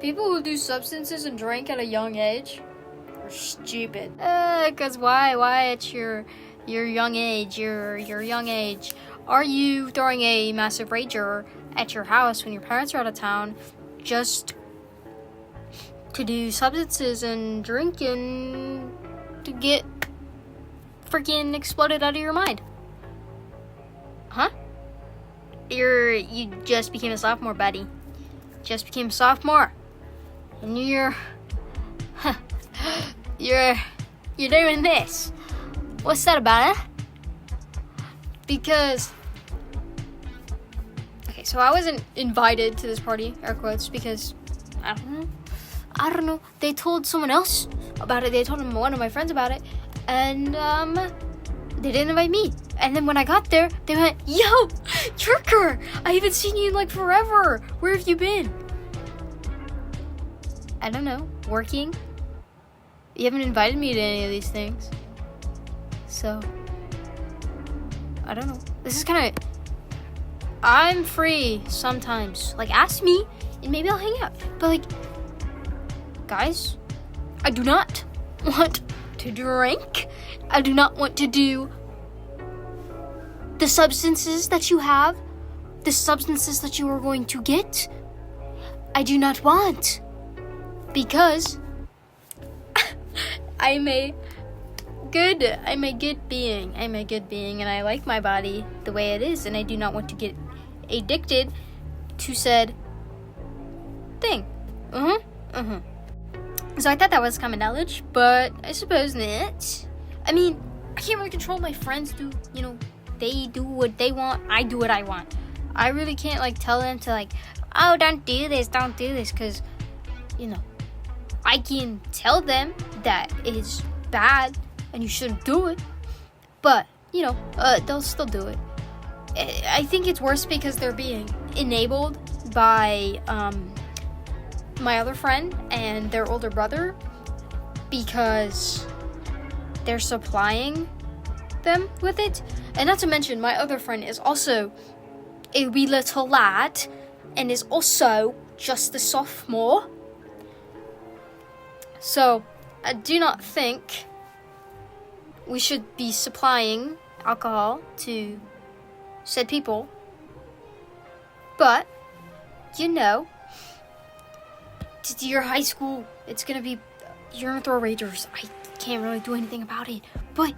People who do substances and drink at a young age are stupid. Cause why at your young age, your young age, are you throwing a massive rager at your house when your parents are out of town just to do substances and drink and to get freaking exploded out of your mind? Huh? You just became a sophomore, buddy. Just became a sophomore. And you're doing this. What's that about, huh? Because, okay, so I wasn't invited to this party, air quotes, because, I don't know. They told someone else about it. They told one of my friends about it. And, they didn't invite me. And then when I got there, they went, "Yo, Tricker, I haven't seen you in like forever. Where have you been?" I don't know, working. You haven't invited me to any of these things. So, I don't know. This is kind of, I'm free sometimes. Like, ask me, and maybe I'll hang out. But like, guys, I do not want to drink. I do not want to do the substances that you have, the substances that you are going to get. I do not want. Because I'm a good being. I'm a good being, and I like my body the way it is, and I do not want to get addicted to said thing. So I thought that was common knowledge, but I suppose not. I mean, I can't really control my friends do, they do what they want, I do what I want. I really can't, like, tell them to, like, oh, don't do this, because, I can tell them that it's bad and you shouldn't do it, but, they'll still do it. I think it's worse because they're being enabled by, my other friend and their older brother, because they're supplying them with it. And not to mention, my other friend is also a wee little lad and is also just a sophomore. So I do not think we should be supplying alcohol to said people. But, to your high school, it's gonna be, you're gonna throw ragers. I can't really do anything about it. But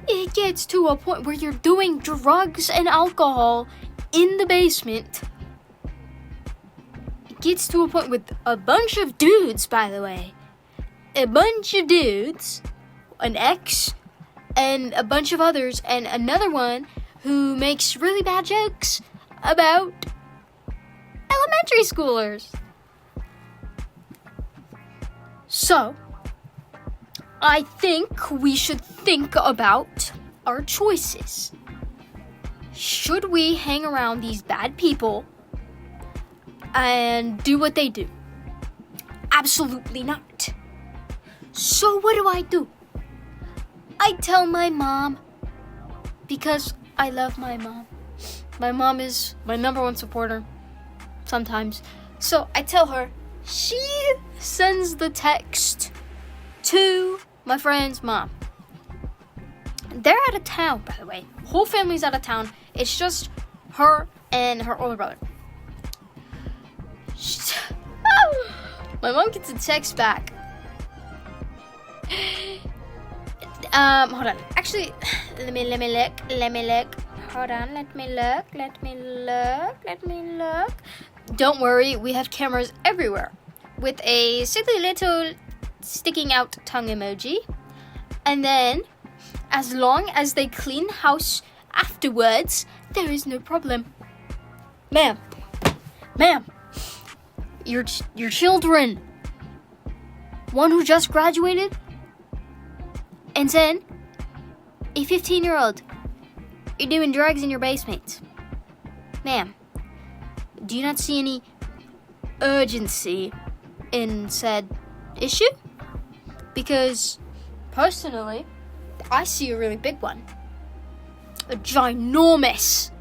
it gets to a point where you're doing drugs and alcohol in the basement. It gets to a point with a bunch of dudes, by the way. A bunch of dudes, an ex, and a bunch of others, and another one who makes really bad jokes about elementary schoolers. So, I think we should think about our choices. Should we hang around these bad people and do what they do? Absolutely not. So what do? I tell my mom, because I love my mom. My mom is my number one supporter, sometimes. So I tell her, she sends the text to my friend's mom. They're out of town, by the way. Whole family's out of town. It's just her and her older brother. My mom gets a text back. Hold on. Actually, let me look. Hold on, let me look. Don't worry, we have cameras everywhere. With a silly little sticking out tongue emoji. And then, as long as they clean house afterwards, there is no problem. Ma'am, your children, one who just graduated, and then a 15-year-old, you're doing drugs in your basement. Ma'am, do you not see any urgency in said issue? Because, personally, I see a really big one. A ginormous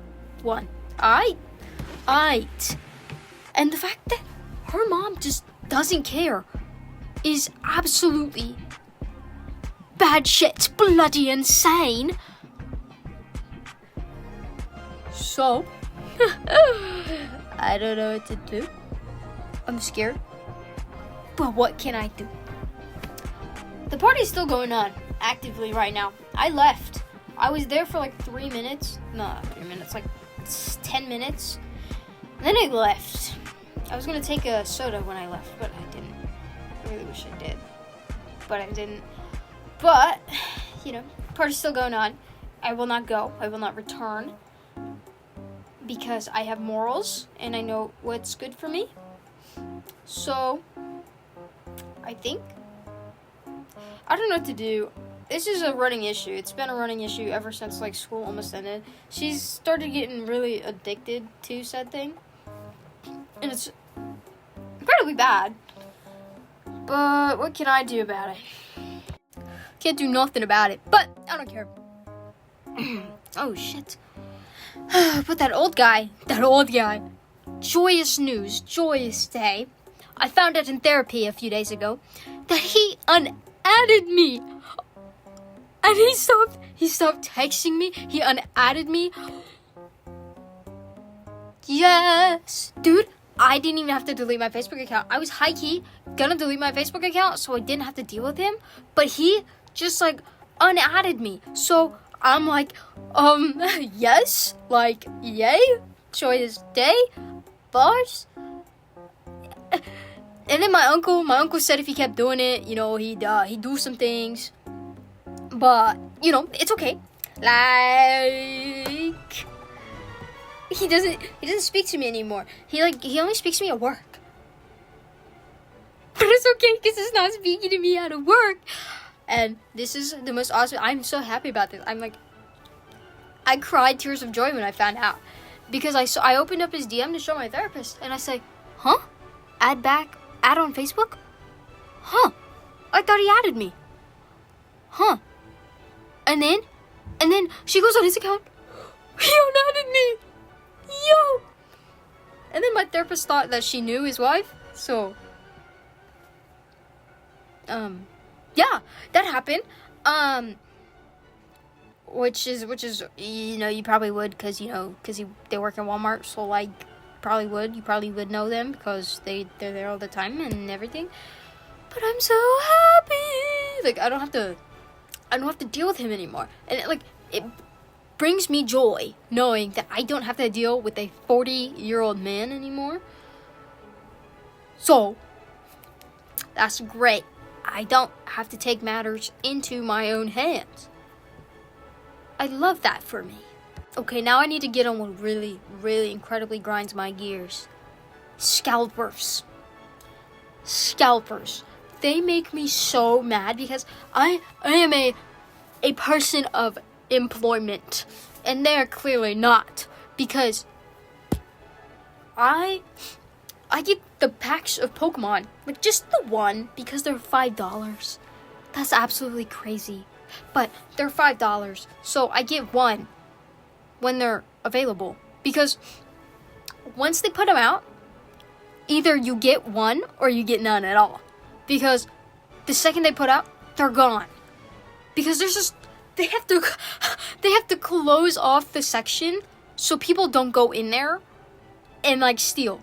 one. And the fact that her mom mom just doesn't care is absolutely bad shit, bloody insane. So, I don't know what to do. I'm scared. But what can I do? The party's still going on actively right now. I left. I was there for like 3 minutes. No, not 3 minutes, like 10 minutes. Then I left. I was gonna take a soda when I left, but I didn't. I really wish I did. But I didn't. But, party's still going on. I will not go. I will not return. Because I have morals and I know what's good for me. So, I think. I don't know what to do. This is a running issue. It's been a running issue ever since like school almost ended. She's started getting really addicted to said thing. And it's incredibly bad. But what can I do about it? Can't do nothing about it. But I don't care. Oh shit. But that old guy. Joyous news, joyous day. I found out in therapy a few days ago that he unadded me. And he stopped texting me. He unadded me. Yes. Dude, I didn't even have to delete my Facebook account. I was high-key gonna delete my Facebook account so I didn't have to deal with him. But he just like unadded me. So I'm like, yes, like, yay, joyous day, bars. And then my uncle said if he kept doing it, he'd do some things. But, it's okay. Like, he doesn't speak to me anymore. He only speaks to me at work. But it's okay, because he's not speaking to me at work. And this is the most awesome. I'm so happy about this. I cried tears of joy when I found out. Because I opened up his DM to show my therapist. And I say, huh? Add on Facebook? Huh? I thought he added me. Huh? And then she goes on his account. He unadded me. Yo. And then my therapist thought that she knew his wife. So, yeah, that happened. Which is, you probably would, because they work in Walmart, so, like, you probably would know them, because they're there all the time and everything. But I'm so happy, like, I don't have to deal with him anymore, and, it brings me joy, knowing that I don't have to deal with a 40-year-old man anymore. So, that's great. I don't have to take matters into my own hands. I love that for me. Okay, now I need to get on what really, really incredibly grinds my gears. Scalpers. They make me so mad because I am a person of employment. And they're clearly not. Because I get the packs of Pokemon. Like, just the one, because they're $5. That's absolutely crazy. But they're $5, so I get one when they're available. Because once they put them out, either you get one or you get none at all. Because the second they put out, they're gone. Because they have to close off the section so people don't go in there and steal.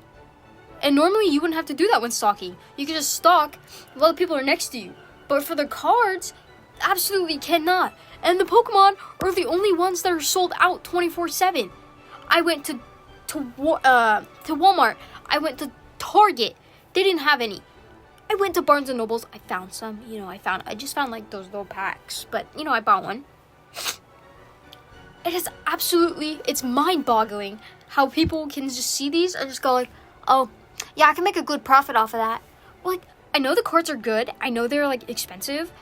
And normally you wouldn't have to do that when stalking. You can just stalk while the people are next to you. But for the cards, absolutely cannot. And the Pokemon are the only ones that are sold out 24/7. I went to Walmart. I went to Target. They didn't have any. I went to Barnes & Nobles. I found some. I just found those little packs. But, I bought one. It's mind-boggling how people can just see these and just go oh, yeah, I can make a good profit off of that. Well, I know the cards are good. I know they're expensive.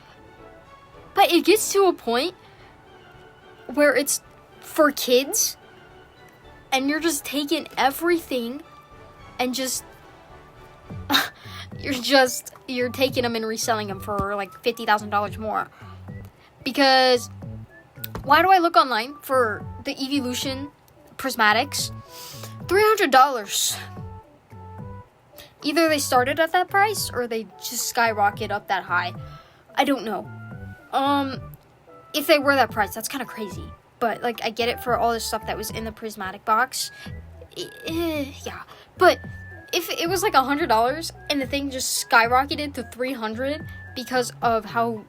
But it gets to a point where it's for kids and you're just taking everything and you're taking them and reselling them for $50,000 more. Because why do I look online for the Evolution prismatics? $300. Either they started at that price or they just skyrocket up that high. I don't know. If they were that price, that's kind of crazy. But, like, I get it for all the stuff that was in the prismatic box. Yeah. But if it was like $100 and the thing just skyrocketed to $300 because of how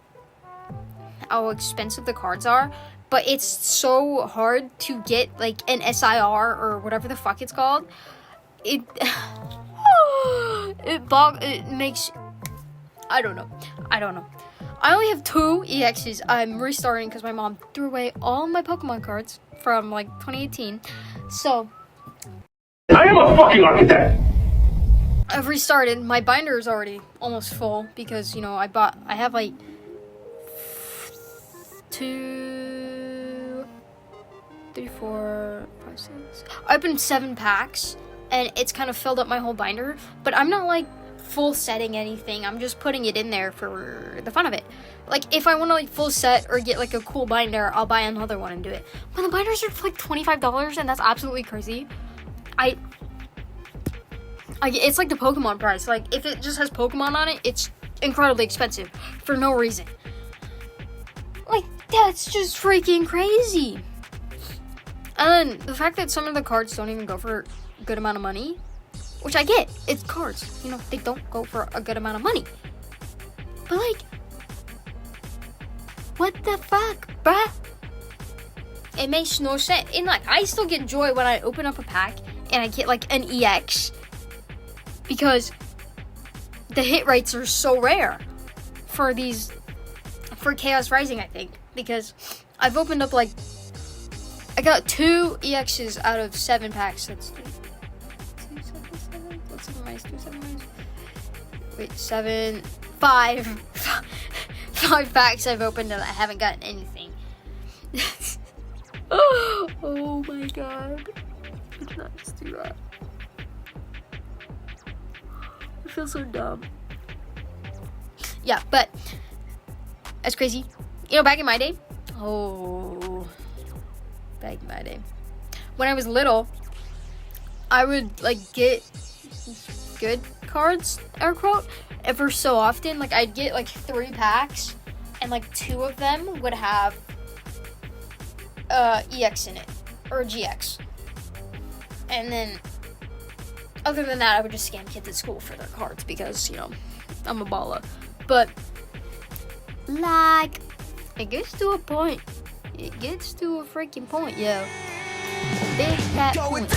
expensive the cards are, but it's so hard to get like an SIR or whatever the fuck it's called, it makes, I don't know. I only have 2 EXs. I'm restarting because my mom threw away all my Pokemon cards from like 2018. So I am a fucking architect. I've restarted. My binder is already almost full because, you know, I have like 2, 3, 4, 5, 6. I opened 7 packs and it's kind of filled up my whole binder, but I'm not like full setting anything. I'm just putting it in there for the fun of it. Like, if I want to like full set or get like a cool binder, I'll buy another one and do it. But the binders are like $25 and that's absolutely crazy. It's like the Pokemon price. Like, if it just has Pokemon on it, it's incredibly expensive for no reason. Like, that's just freaking crazy. And then the fact that some of the cards don't even go for a good amount of money, which I get, it's cards. You know, they don't go for a good amount of money. But like, what the fuck, bruh? It makes no sense. And like, I still get joy when I open up a pack and I get like an EX, because the hit rates are so rare for Chaos Rising, I think, because I've opened up like, I got 2 EXs out of 7 packs. That's 2, 7, what's 7 minus 2, 7 minus, wait, 7, 5, 5 packs I've opened and I haven't gotten anything. Oh my god. I did not just do that. I feel so dumb. Yeah, but that's crazy. You know, back in my day, when I was little, I would like get good cards, air quote, ever so often. Like, I'd get like 3 packs and like 2 of them would have EX in it, or GX. And then other than that, I would just scam kids at school for their cards because, you know, I'm a baller. But like, it gets to a point. It gets to a freaking point, yo. Big fat point.